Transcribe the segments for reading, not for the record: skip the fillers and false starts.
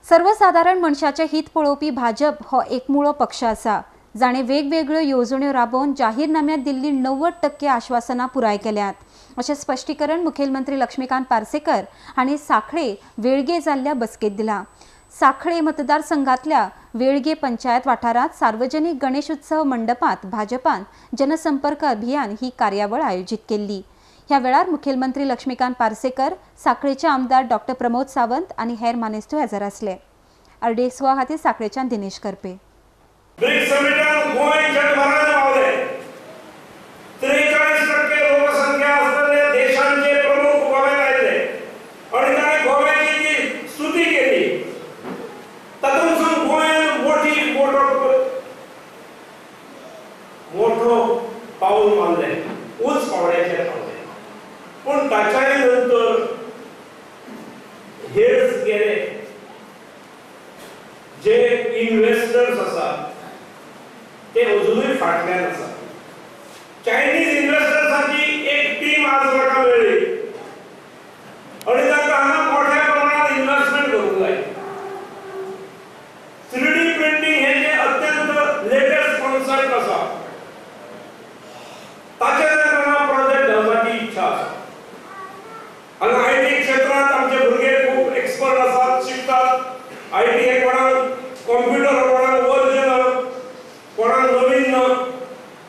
सर्वसाधारण मनशाचे हित पळोवपी भाजप हो एकमुळो पक्ष आसा जाणे वेगवेगळ्यो येवजण्यो राबोवन जाहीरनाम्यांत दिल्ली 90% आश्वासनां पुराय केल्यात अशें स्पश्टीकरण मुखेलमंत्री लक्ष्मीकांत पार्सेकर हांणी सांखळे वेळगे जाल्ल्या बसकेत दिलां। सांखळे मतदारसंघातल्या वेळगे पंचायत वाठारांत सार्वजनीक गणेश उत्सव मंडपांत भाजपान जनसंपर्क अभियान ही कार्यावळ आयोजीत केल्ली। ह्या वेळार मुखेलमंत्री लक्ष्मीकांत पार्सेकर, सांखळेचे आमदार डॉ. प्रमोद सावंत आनी हेर मानेस्त हजर आसले। अर्डेसवा खातीर सांखळेच्यान दिनेश करपे। ब्रिक्स समिटान गोंय जगभरात पावले। 43% लोकसंख्या असलेल्या देशांचे प्रमुख गोव्यात आले आणि ताणे गोव्याची जी स्तुती केली तातूंतसून गोंयान मोठो पाऊल मारले, उंच पावड्याचेर पावले। पण ताच्याय नंतर हेच गेले जे इन्व्हेस्टर्स आसात ते अजूनही फाटल्यान आसा। चायनीज इन्व्हेस्टर्सांची एक टीम आज म्हाका मेळ्ळी आणि तांकां हांगा मोठ्या प्रमाणात इन्व्हेस्टमेंट करूंक जाय। 3D प्रिंटिंग हे जे अत्यंत लेटेस्ट कॉन्सेप्ट आसा ताचेर तांकां प्रोजेक्ट घालपाची इच्छा आसा। हांगा आयटी क्षेत्रांत आमचे भुरगे खूब एक्सपर्ट आसात, शिकतात। आयटी हे कोणाक कॉम्प्युटर कोणाक वर्जन कोणाक नवीन ना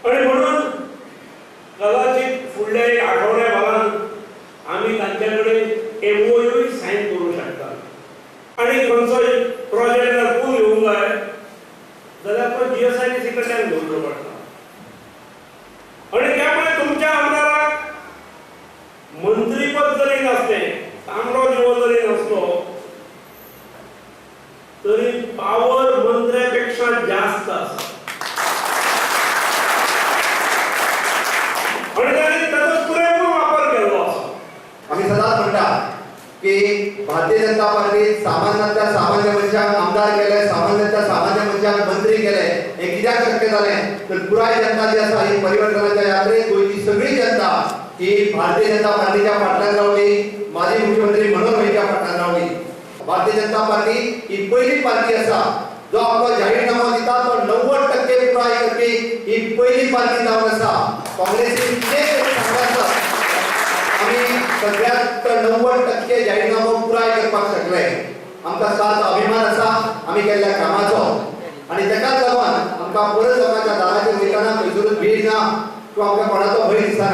आणि म्हणून कदाचित फुडल्या एक आठवड्याभरान आमी तांचे कडेन एमओयू सायन करूं शकतात आणि खंयचोय प्रोजेक्ट जर पूर्ण येवंक जाय जाल्यार तो जीएसआयडीसी कडल्यान घेवचो पडटा। आणि त्यामुळे तुमच्या आमदाराक मंत्रीपद जरी नसलें, तांबडो दिवो जरी नसलो तरी पावर मंत्र्यापेक्षा जास्त आसा आणि त्यांनी त्याचा पुरेपूर वापर केलो आसा। आम्ही सदांच म्हणटा की भारतीय जनता पार्टी सामान्यातल्या सामान्य मनशाक आमदार केले, सामान्यातल्या सामान्य मनशाक मंत्री केले। हे कित्याक शक्य जालें तर पुराय जनता जी आसा ही परिवर्तनाच्या यात्रेत गोंयची सगळी जनता ही भारतीय जनता पार्टीच्या फाटल्यान रावली, माजी मुख्यमंत्री मनोहर भाईच्या फाटल्यान रावली। भारतीय जनता पार्टी ही पहिली पार्टी आसा जो आपलो जाहीरनामो दिता तो 90% पुराय करपी ही पहिली पार्टी जावन आसा। काँग्रेसीन कितें सांगता आमी सगळ्यात 90% जाहीरनामो पुराय करपाक शकले। आमकां सार्थ अभिमान आसा आमी केल्ल्या कामाचो आणि ताकाच लागून आमकां परत लोकांच्या दाराचेर वयताना खंयसरूच भीड ना किंवा आमकां कोणाचो भंय दिसना।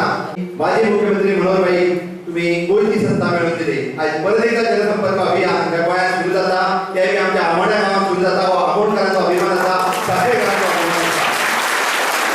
माजी मुख्यमंत्री मनोहर भाई तुम्ही गोंयची सत्ता मेळोवन दिली। आज परत एकदा जनसंपर्क अभियान गोंयांत सुरू जाता, तेवूय आमच्या आमोण्या गांवांत सुरू जाता व आमोणकारांचो